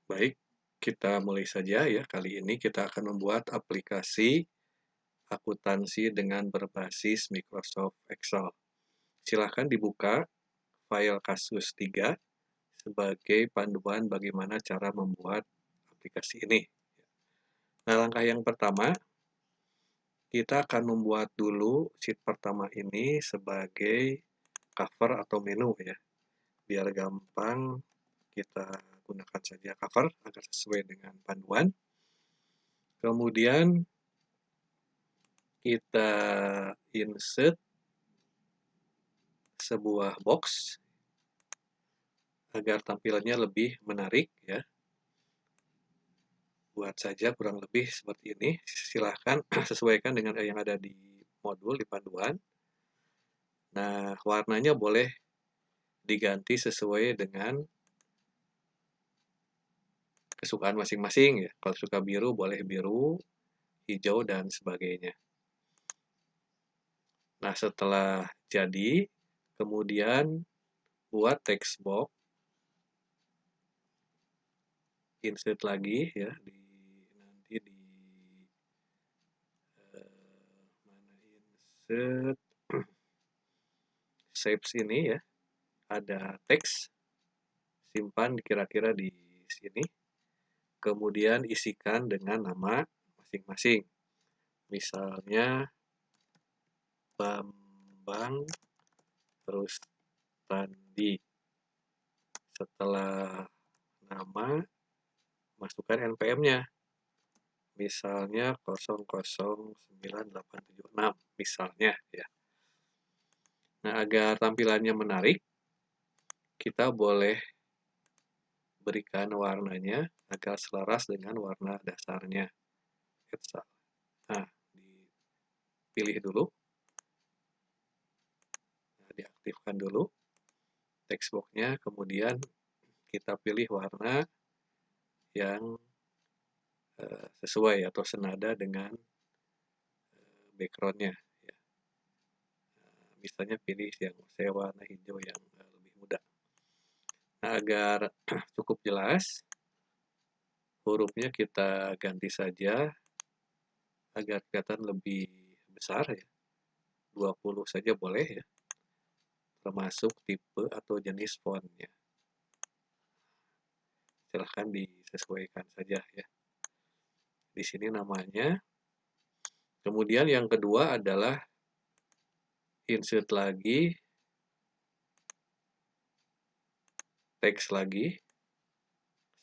Baik, kita mulai saja ya. Kali ini kita akan membuat aplikasi akuntansi dengan berbasis Microsoft Excel. Silahkan dibuka file kasus 3 sebagai panduan bagaimana cara membuat aplikasi ini. Nah, langkah yang pertama, kita akan membuat dulu sheet pertama ini sebagai cover atau menu ya. Biar gampang, kita gunakan saja cover agar sesuai dengan panduan. Kemudian kita insert sebuah box agar tampilannya lebih menarik ya. Buat saja kurang lebih seperti ini. Silahkan sesuaikan dengan yang ada di modul, di panduan. Nah, warnanya boleh diganti sesuai dengan kesukaan masing-masing ya. Kalau suka biru, boleh biru, hijau, dan sebagainya. Nah, setelah jadi, kemudian buat text box, insert lagi ya, nanti di mana insert shapes ini ya, ada teks, simpan kira-kira di sini, kemudian isikan dengan nama masing-masing. Misalnya Bambang terus Tandi. Setelah nama, masukkan NPM-nya. Misalnya 009876 misalnya ya. Nah, agar tampilannya menarik, kita boleh berikan warnanya agar selaras dengan warna dasarnya. Nah, dipilih dulu. Nah, diaktifkan dulu text box-nya, kemudian kita pilih warna yang sesuai atau senada dengan background-nya. Ya. Misalnya pilih yang saya warna hijau yang lebih muda. Nah, agar cukup jelas, hurufnya kita ganti saja agar kelihatan lebih besar ya. 20 saja boleh ya. Termasuk tipe atau jenis fontnya. Silahkan disesuaikan saja ya. Di sini namanya. Kemudian yang kedua adalah insert lagi, teks lagi.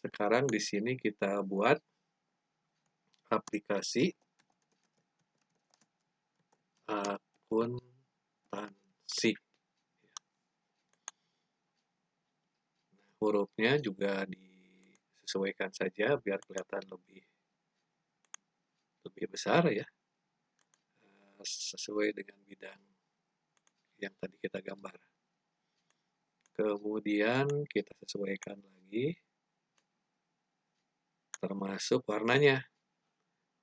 Sekarang di sini kita buat aplikasi akuntansi. Hurufnya juga disesuaikan saja biar kelihatan lebih besar ya, sesuai dengan bidang yang tadi kita gambar. Kemudian kita sesuaikan lagi, termasuk warnanya.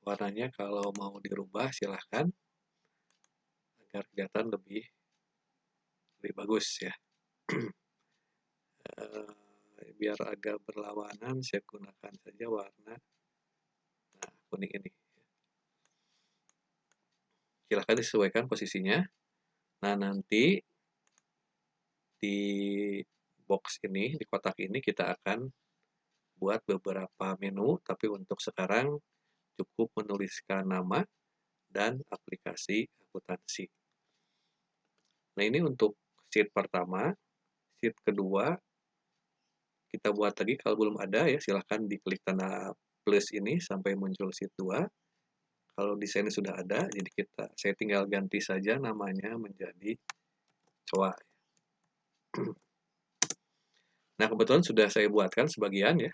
Warnanya kalau mau dirubah silahkan agar kelihatan lebih bagus ya. Biar agak berlawanan, saya gunakan saja warna kuning ini. Silahkan disesuaikan posisinya. Nah, nanti di box ini, di kotak ini kita akan buat beberapa menu, tapi untuk sekarang cukup menuliskan nama dan aplikasi akuntansi. Nah, ini untuk sheet pertama. Sheet kedua, kita buat lagi kalau belum ada ya, silahkan diklik tanda plus ini sampai muncul sheet 2. Kalau desainnya sudah ada, jadi saya tinggal ganti saja namanya menjadi COA. Nah, kebetulan sudah saya buatkan sebagian ya.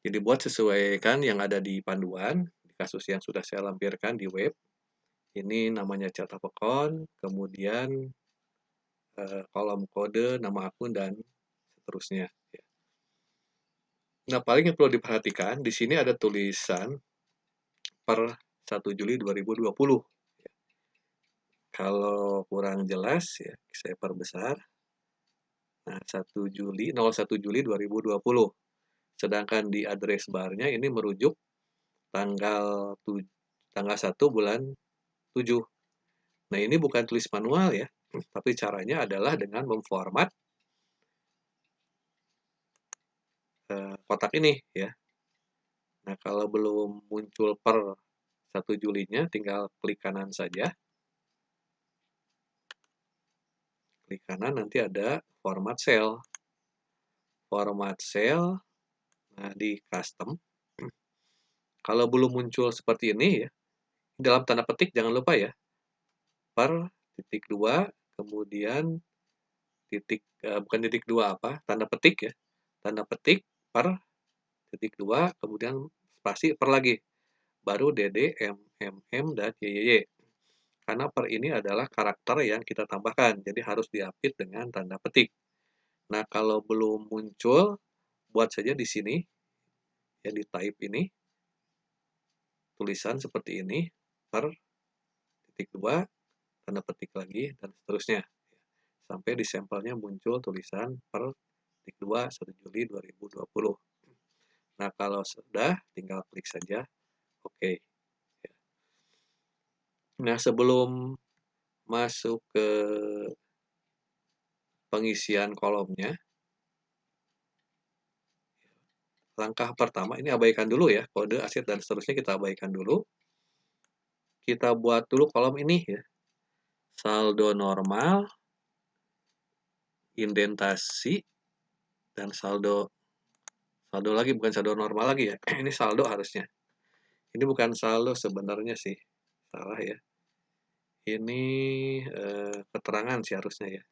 Jadi buat sesuaikan yang ada di panduan, di kasus yang sudah saya lampirkan di web. Ini namanya chart of account, kemudian kolom kode, nama akun, dan seterusnya. Nah, paling yang perlu diperhatikan, di sini ada tulisan per 1 Juli 2020. Kalau kurang jelas, ya saya perbesar. Nah, 01 Juli 2020. Sedangkan di address bar-nya ini merujuk tanggal 1 bulan 7. Nah, ini bukan tulis manual ya, tapi caranya adalah dengan memformat kotak ini ya. Nah, kalau belum muncul per 1 Julinya, tinggal klik kanan saja. Klik kanan, nanti ada format cell. Format cell, nah di custom. Kalau belum muncul seperti ini ya, dalam tanda petik jangan lupa ya, per titik 2, kemudian bukan titik 2 apa, tanda petik ya, tanda petik per titik 2, kemudian spasi per lagi, baru DD, MM, dan YYY. Karena per ini adalah karakter yang kita tambahkan, jadi harus diapit dengan tanda petik. Nah, kalau belum muncul, buat saja di sini, ya di type ini, tulisan seperti ini, per titik 2, tanda petik lagi, dan seterusnya. Sampai di sampelnya muncul tulisan per titik 2, 1 Juli 2020. Nah, kalau sudah, tinggal klik saja OK. Nah, sebelum masuk ke pengisian kolomnya, langkah pertama ini abaikan dulu ya, kode, aset, dan seterusnya kita abaikan dulu. Kita buat dulu kolom ini ya, saldo normal, indentasi, dan saldo lagi, bukan saldo normal lagi ya, ini saldo harusnya. Ini bukan saldo sebenarnya sih, salah ya. Ini keterangan sih harusnya ya.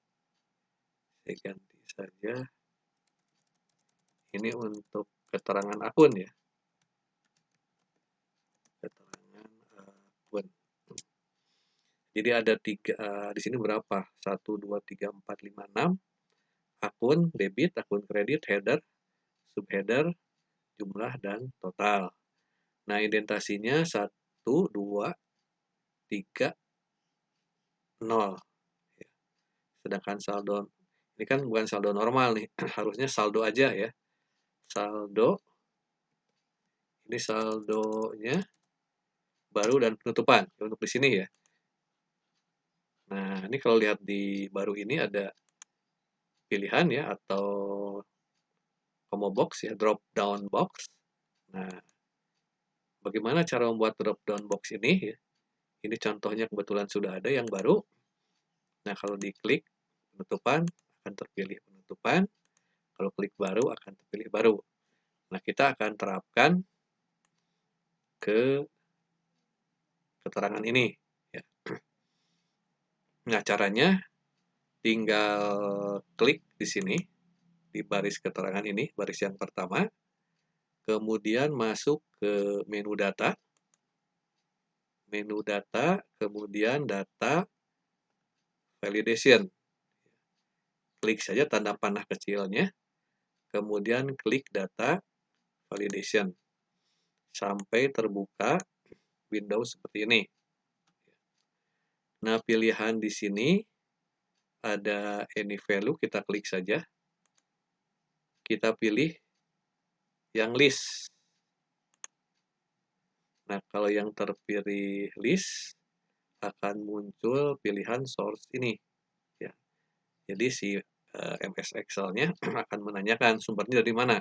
Saya ganti saja. Ini untuk keterangan akun ya. Keterangan akun. Jadi ada di sini berapa? 1, 2, 3, 4, 5, 6. Akun debit, akun kredit, header, subheader, jumlah, dan total. Nah, indentasinya 1, 2, 3, 0. Sedangkan saldo, ini kan bukan saldo normal nih, harusnya saldo aja ya. Saldo, ini saldonya baru dan penutupan untuk di sini ya. Nah, ini kalau lihat di baru ini ada pilihan ya, atau combo box ya, drop down box. Nah, bagaimana cara membuat drop down box ini ya? Ini contohnya kebetulan sudah ada yang baru. Nah, kalau diklik penutupan akan terpilih penutupan. Kalau klik baru akan terpilih baru. Nah, kita akan terapkan ke keterangan ini ya. Nah, caranya tinggal klik di sini di baris keterangan ini, baris yang pertama. Kemudian masuk ke menu data, kemudian data validation. Klik saja tanda panah kecilnya, kemudian klik data validation. Sampai terbuka Windows seperti ini. Nah, pilihan di sini ada any value, kita klik saja. Kita pilih yang list. Nah, kalau yang terpilih list, akan muncul pilihan source ini. Ya. Jadi si MS Excel-nya akan menanyakan sumbernya dari mana.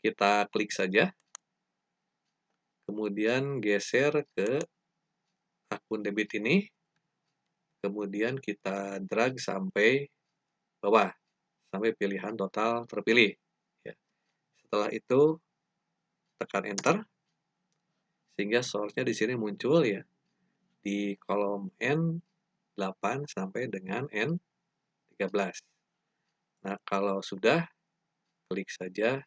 Kita klik saja, kemudian geser ke akun debit ini, kemudian kita drag sampai bawah, sampai pilihan total terpilih. Ya. Setelah itu, tekan Enter, sehingga source-nya di sini muncul ya, di kolom N8 sampai dengan N13. Nah, kalau sudah, klik saja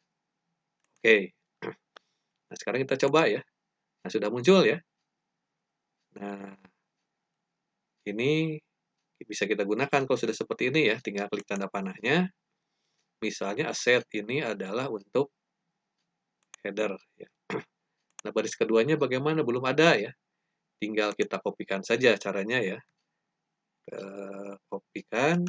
OK. Nah, sekarang kita coba ya. Nah, sudah muncul ya. Nah, ini bisa kita gunakan kalau sudah seperti ini ya. Tinggal klik tanda panahnya. Misalnya aset ini adalah untuk header ya. Nah, baris keduanya bagaimana? Belum ada ya. Tinggal kita kopikan saja caranya ya. Kopikan,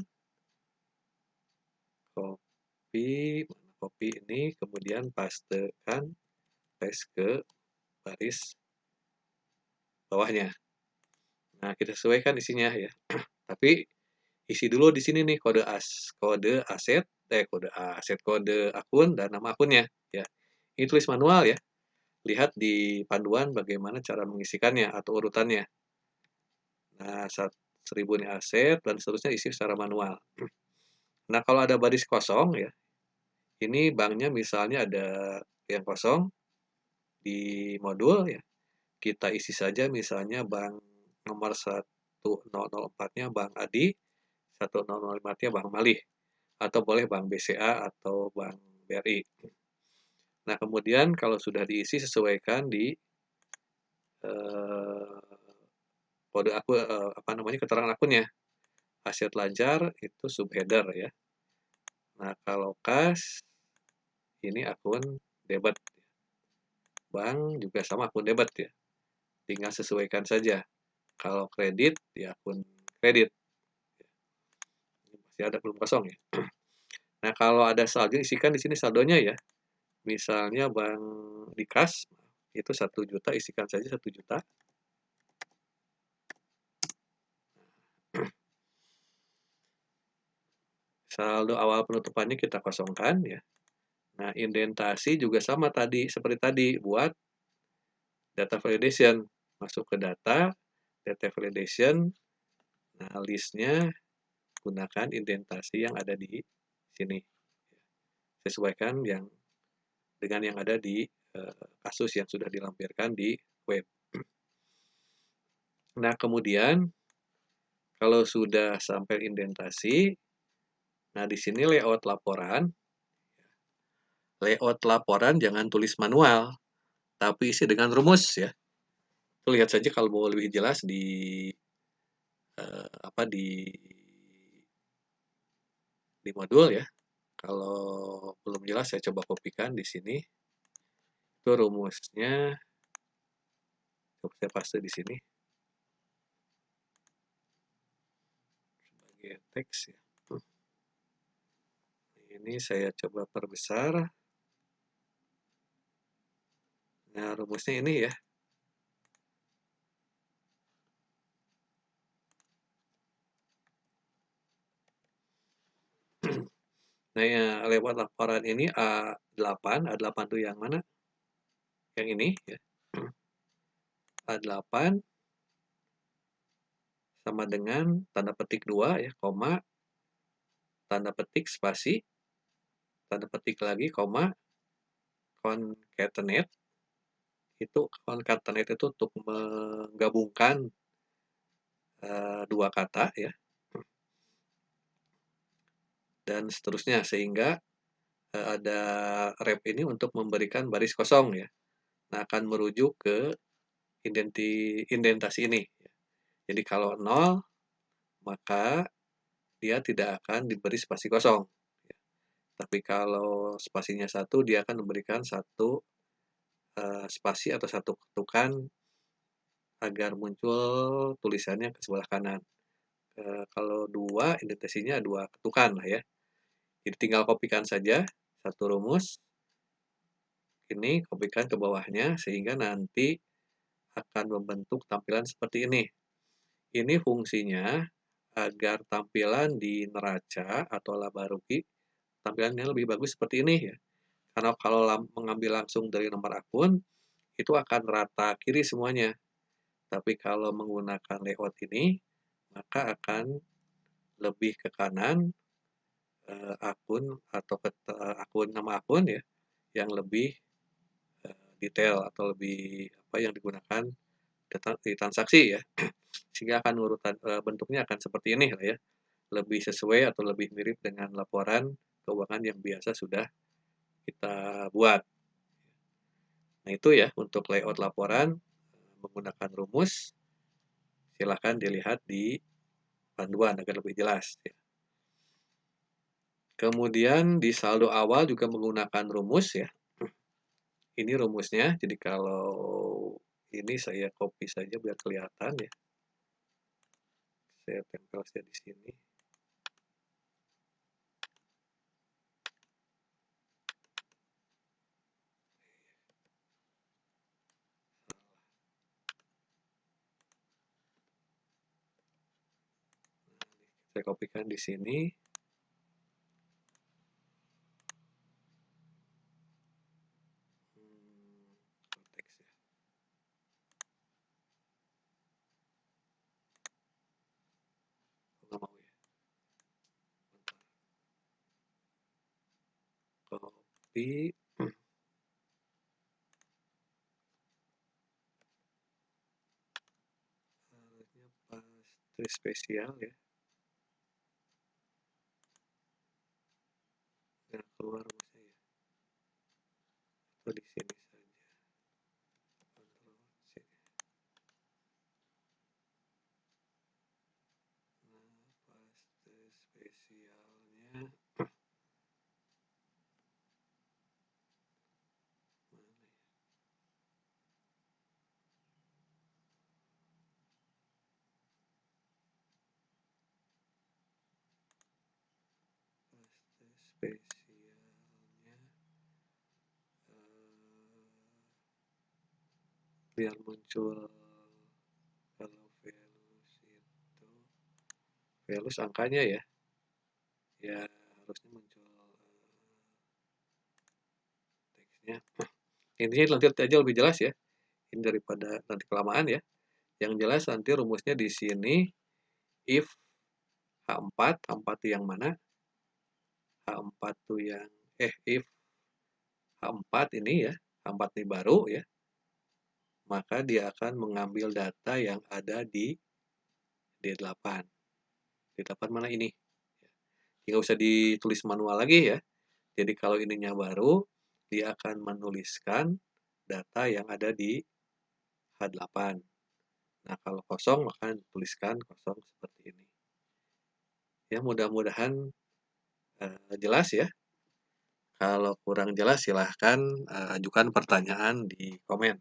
copy ini, kemudian paste ke baris bawahnya. Nah, kita sesuaikan isinya ya. Tapi isi dulu di sini nih kode akun dan nama akunnya ya. Ini tulis manual ya. Lihat di panduan bagaimana cara mengisikannya atau urutannya. Nah, 1000 ini aset dan seterusnya isi secara manual. Nah, kalau ada baris kosong ya, ini banknya misalnya ada yang kosong di modul ya, kita isi saja misalnya bank nomor 1004-nya Bank Adi, 1005-nya Bank Malih, atau boleh Bank BCA atau Bank BRI. Nah, kemudian kalau sudah diisi sesuaikan di kode akun keterangan akunnya. Aset lancar itu subheader ya. Nah, kalau kas ini akun debit. Bank juga sama akun debit ya. Tinggal sesuaikan saja. Kalau kredit ya akun kredit. Masih ada belum kosong ya. Nah, kalau ada saldo isikan di sini saldonya ya. Misalnya bank di kas itu 1 juta, isikan saja 1 juta. Saldo awal penutupannya kita kosongkan ya. Nah, indentasi juga sama tadi, seperti tadi, buat data validation. Masuk ke data validation, nah listnya gunakan indentasi yang ada di sini. Sesuaikan dengan yang ada di kasus yang sudah dilampirkan di web. Nah, kemudian kalau sudah sampai indentasi, nah di sini layout laporan. Layout laporan jangan tulis manual, tapi isi dengan rumus ya. Itu lihat saja kalau mau lebih jelas di di modul ya. Kalau belum jelas saya coba kopikan di sini. Itu rumusnya. Coba saya paste di sini sebagai teks ya. Ini saya coba perbesar. Nah, rumusnya ini ya. Nah, ya, lewat laporan ini A8 itu yang mana? Yang ini ya. A8 sama dengan tanda petik 2 ya, koma, tanda petik spasi, tanda petik lagi, koma, concatenate. Itu concatenate itu untuk menggabungkan dua kata ya. Dan seterusnya sehingga ada rep ini untuk memberikan baris kosong ya. Nah, akan merujuk ke indentasi ini. Jadi kalau 0, maka dia tidak akan diberi spasi kosong. Tapi kalau spasinya 1, dia akan memberikan satu spasi atau satu ketukan agar muncul tulisannya ke sebelah kanan. Kalau 2, indentasinya 2 ketukan lah ya. Jadi tinggal kopikan saja satu rumus, ini kopikan ke bawahnya, sehingga nanti akan membentuk tampilan seperti ini. Ini fungsinya agar tampilan di neraca atau laba rugi tampilannya lebih bagus seperti ini ya. Karena kalau mengambil langsung dari nomor akun itu akan rata kiri semuanya. Tapi kalau menggunakan layout ini maka akan lebih ke kanan akun atau akun nama akun ya yang lebih detail atau lebih yang digunakan di transaksi ya. Sehingga akan urutan bentuknya akan seperti ini lah ya. Lebih sesuai atau lebih mirip dengan laporan keuangan yang biasa sudah kita buat. Nah, itu ya untuk layout laporan menggunakan rumus. Silahkan dilihat di panduan agar lebih jelas ya. Kemudian di saldo awal juga menggunakan rumus ya. Ini rumusnya. Jadi kalau ini saya copy saja biar kelihatan ya. Saya tempel saja di sini. Saya kopikan di sini. Teks ya. Nggak mau ya. Bentar. Copy. Harusnya pastry spesial ya. Nggak keluar rumusnya ya. Atau di sini saja. Control C. Nah, pastry spesialnya mana ya? Pastry spesialnya biar muncul kalau values itu values angkanya ya harusnya muncul teksnya. Intinya nanti aja lebih jelas ya, ini daripada nanti kelamaan ya. Yang jelas nanti rumusnya di sini if H4 tuh yang mana? H4 tuh yang if H4 ini ya, H4 ini baru ya, maka dia akan mengambil data yang ada di D8. D8 mana ini? Nggak usah ditulis manual lagi ya. Jadi kalau ininya baru, dia akan menuliskan data yang ada di H8. Nah, kalau kosong, maka tuliskan kosong seperti ini. Ya, mudah-mudahan jelas ya. Kalau kurang jelas, silahkan ajukan pertanyaan di komen.